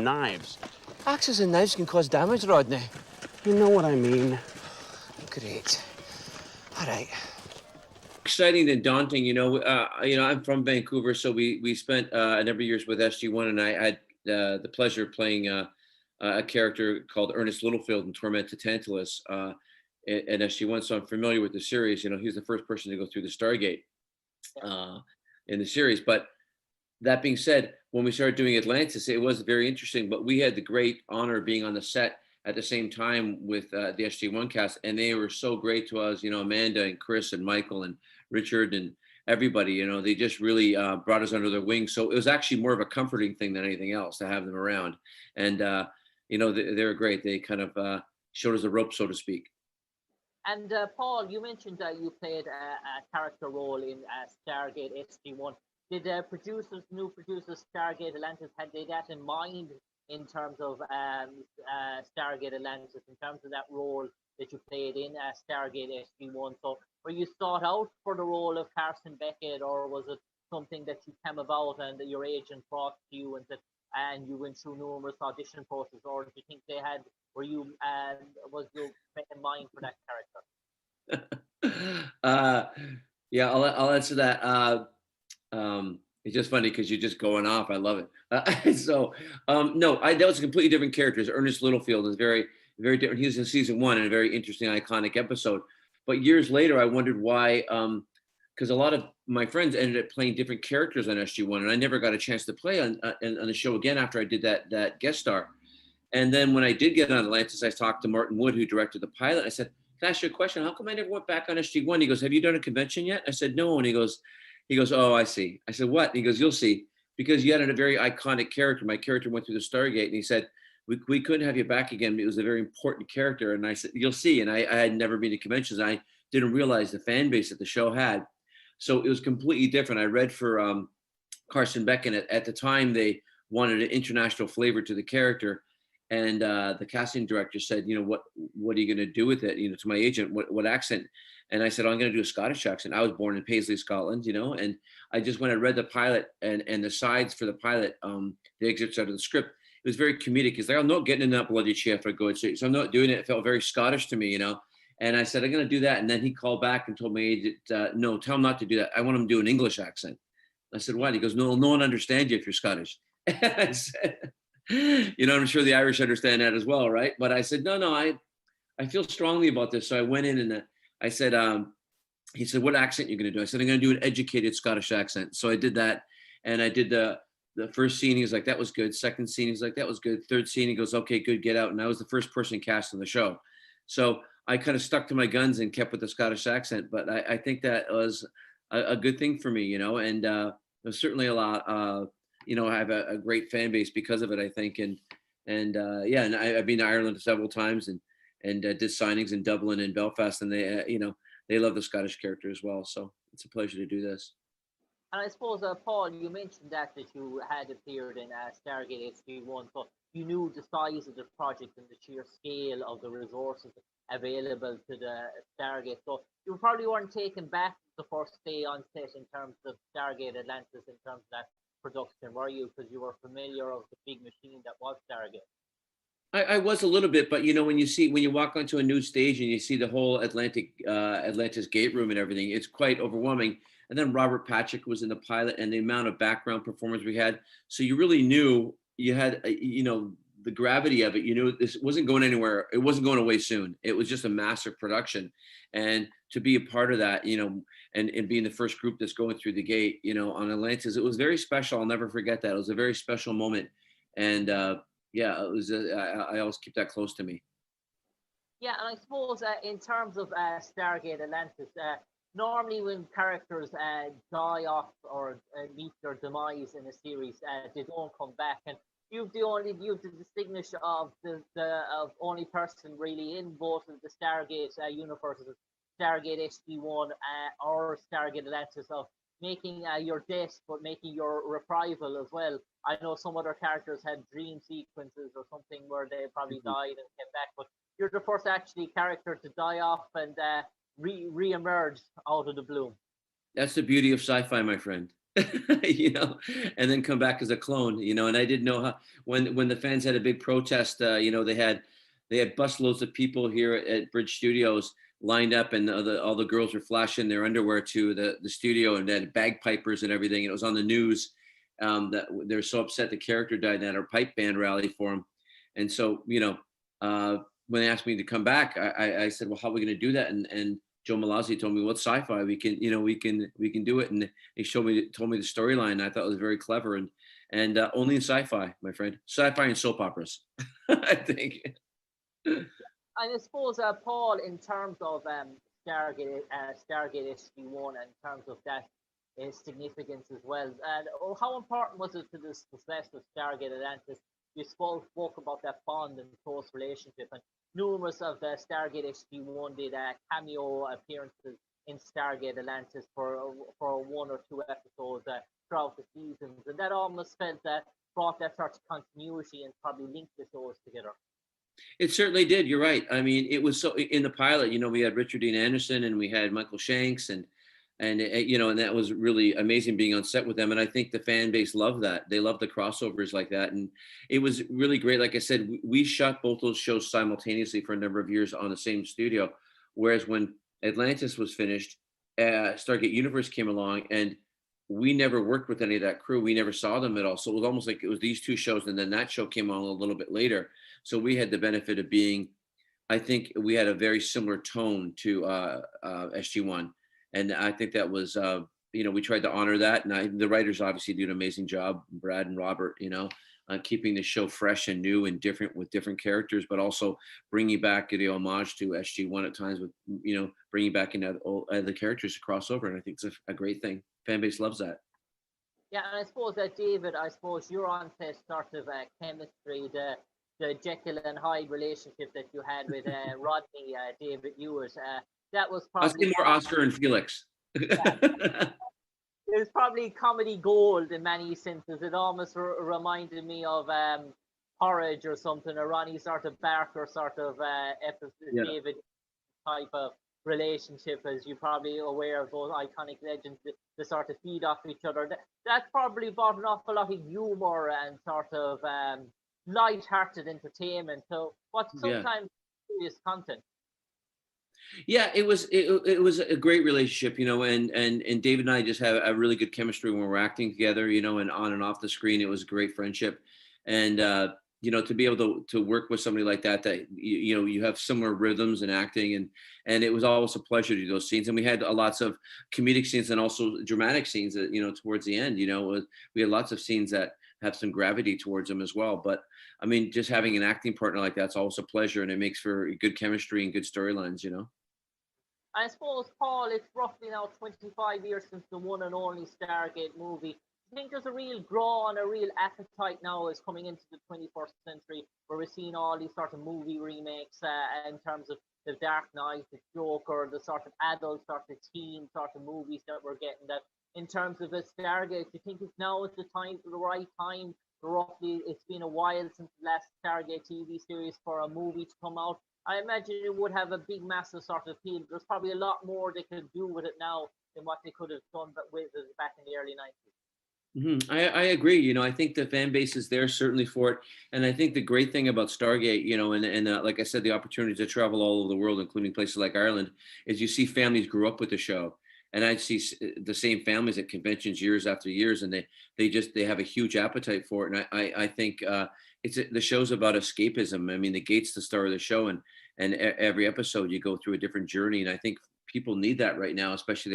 Knives. Axes and knives can cause damage, Rodney. You know what I mean. Great. All right. Exciting and daunting, I'm from Vancouver, so we spent a number of years with SG1, and I had the pleasure of playing a character called Ernest Littlefield in Torment to Tantalus at SG1, so I'm familiar with the series. He was the first person to go through the Stargate in the series. But that being said, when we started doing Atlantis, it was very interesting, but we had the great honor of being on the set at the same time with the SG1 cast, and they were so great to us, Amanda and Chris and Michael and Richard and everybody, they just really brought us under their wing. So it was actually more of a comforting thing than anything else to have them around. And, they were great. They kind of showed us the rope, so to speak. And Paul, you mentioned that you played a character role in Stargate SG1. Did new producers Stargate Atlantis, had they that in mind in terms of Stargate Atlantis, in terms of that role that you played in Stargate SG1? So were you sought out for the role of Carson Beckett, or was it something that you came about and your agent brought to you and you went through numerous audition processes, or do you think was you in mind for that character? Yeah, I'll answer that. It's just funny because you're just going off. I love it. No, that was a completely different character. Ernest Littlefield is very, very different. He was in season 1 in a very interesting, iconic episode. But years later, I wondered why, because a lot of my friends ended up playing different characters on SG1, and I never got a chance to play on the show again after I did that guest star. And then when I did get on Atlantis, I talked to Martin Wood, who directed the pilot. I said, "Can I ask you a question? How come I never went back on SG1?" He goes, "Have you done a convention yet?" I said, "No." And he goes, "Oh, I see." I said, "What?" And he goes, "You'll see, because you had a very iconic character. My character went through the Stargate," and he said, we couldn't have you back again. It was a very important character." And I said, "You'll see." And I had never been to conventions. I didn't realize the fan base that the show had. So it was completely different. I read for Carson Beckett. At the time, they wanted an international flavor to the character. And the casting director said, what are you going to do with it? To my agent, what accent? And I said, "I'm going to do a Scottish accent." I was born in Paisley, Scotland, and I just, when I read the pilot and the sides for the pilot, the excerpts out of the script, it was very comedic. He's like, "I'm not getting in that bloody chair for God's sake." So I'm not doing it. It felt very Scottish to me, And I said, "I'm going to do that." And then he called back and told my agent, "No, tell him not to do that. I want him to do an English accent." I said, "Why?" He goes, "No one understands you if you're Scottish." I said, I'm sure the Irish understand that as well, right? But I said, no, I feel strongly about this. So I went in and I said, he said, "What accent are you going to do?" I said, "I'm going to do an educated Scottish accent." So I did that, and I did the first scene. He was like, "That was good." Second scene, he's like, "That was good." Third scene, he goes, "Okay, good, get out." And I was the first person cast on the show. So I kind of stuck to my guns and kept with the Scottish accent. But I think that was a good thing for me, and there's certainly a lot. I have a great fan base because of it, I think. And I've been to Ireland several times and did signings in Dublin and Belfast, and they love the Scottish character as well. So it's a pleasure to do this. And I suppose, Paul, you mentioned that you had appeared in Stargate SG1, so you knew the size of the project and the sheer scale of the resources available to the Stargate. So you probably weren't taken back the first day on set in terms of Stargate Atlantis, in terms of that production, were you? Because you were familiar with the big machine that was Stargate. I was a little bit, but when you walk onto a new stage and you see the whole Atlantis gate room and everything, it's quite overwhelming. And then Robert Patrick was in the pilot, and the amount of background performers we had, so you really knew you had the gravity of it. This wasn't going anywhere. It wasn't going away soon. It was just a massive production, and to be a part of that, and being the first group that's going through the gate, on Atlantis, it was very special. I'll never forget that. It was a very special moment, and it was. I always keep that close to me. Yeah, and I suppose in terms of Stargate Atlantis, normally when characters die off or meet their demise in a series, they don't come back. And you've the distinction of the only person really in both of the Stargate universes, Stargate SG1 or Stargate Atlantis, of making your death, but making your reprisal as well. I know some other characters had dream sequences or something where they probably died and came back, but you're the first actually character to die off and re-emerge out of the blue. That's the beauty of sci-fi, my friend. you know, and then come back as a clone, you know. And I didn't know how, when the fans had a big protest, you know, they had busloads of people here at Bridge Studios lined up, and all the girls were flashing their underwear to the studio, and they had bagpipers and everything. And it was on the news that they're so upset the character died, and they had a pipe band rally for him. And so, you know, when they asked me to come back, I said, well, how are we going to do that? And Joe Malazzi told me, well, it's Syfy. We can, you know, we can do it. And he told me the storyline. I thought it was very clever, and only in Syfy, my friend. Syfy and soap operas, I think. And I suppose, Paul, in terms of Stargate SG-1, in terms of that significance as well, and how important was it to the success of Stargate Atlantis? You spoke about that bond and close relationship, and numerous of Stargate SG-1 did cameo appearances in Stargate Atlantis for 1 or 2 episodes throughout the seasons, and that almost felt that brought that sort of continuity and probably linked the shows together. It certainly did. You're right. I mean, it was so in the pilot, you know, we had Richard Dean Anderson and we had Michael Shanks, and you know, and that was really amazing being on set with them. And I think the fan base loved that. They loved the crossovers like that. And it was really great. Like I said, we shot both those shows simultaneously for a number of years on the same studio. Whereas when Atlantis was finished, Stargate Universe came along, and we never worked with any of that crew. We never saw them at all. So it was almost like it was these 2 shows, and then that show came on a little bit later. So we had the benefit of being, I think we had a very similar tone to SG-1. And I think that was, you know, we tried to honor that. And the writers obviously do an amazing job, Brad and Robert, you know, keeping the show fresh and new and different with different characters, but also bringing back the homage to SG-1 at times with, you know, bringing back in the characters to cross over. And I think it's a great thing. Fan base loves that. Yeah, and I suppose that David, you're on to sort of chemistry, the Jekyll and Hyde relationship that you had with Rodney David Ewers. That was probably, I'll say more Oscar and Felix. Yeah, it was probably comedy gold in many senses. It almost reminded me of Porridge or something, a Ronnie sort of Barker sort of episode, yeah. David type of relationship, as you're probably aware of those iconic legends that sort of feed off each other. That probably brought an awful lot of humor and sort of light-hearted entertainment. So what's sometimes serious content. Yeah, it was a great relationship, you know, and David and I just have a really good chemistry when we're acting together, you know, and on and off the screen. It was a great friendship. And you know, to be able to work with somebody like that you know, you have similar rhythms and acting, and it was always a pleasure to do those scenes. And we had lots of comedic scenes and also dramatic scenes that, you know, towards the end, you know, we had lots of scenes that have some gravity towards them as well. But I mean, just having an acting partner like that's always a pleasure, and it makes for good chemistry and good storylines, you know. I suppose, Paul, it's roughly now 25 years since the one and only Stargate movie. I think there's a real draw and a real appetite now as coming into the 21st century, where we're seeing all these sort of movie remakes in terms of The Dark Knight, The Joker, the sort of adult, sort of teen sort of movies that we're getting. That in terms of a Stargate, do you think it's now the right time? Roughly, it's been a while since the last Stargate TV series for a movie to come out. I imagine it would have a big, massive sort of appeal. There's probably a lot more they could do with it now than what they could have done with it back in the early 90s. Mm-hmm. I agree. You know, I think the fan base is there certainly for it. And I think the great thing about Stargate, you know, and like I said, the opportunity to travel all over the world, including places like Ireland, is you see families grew up with the show. And I see the same families at conventions years after years, and they have a huge appetite for it. And I think the show's about escapism. I mean, the gate's the star of the show, and every episode you go through a different journey. And I think people need that right now, especially the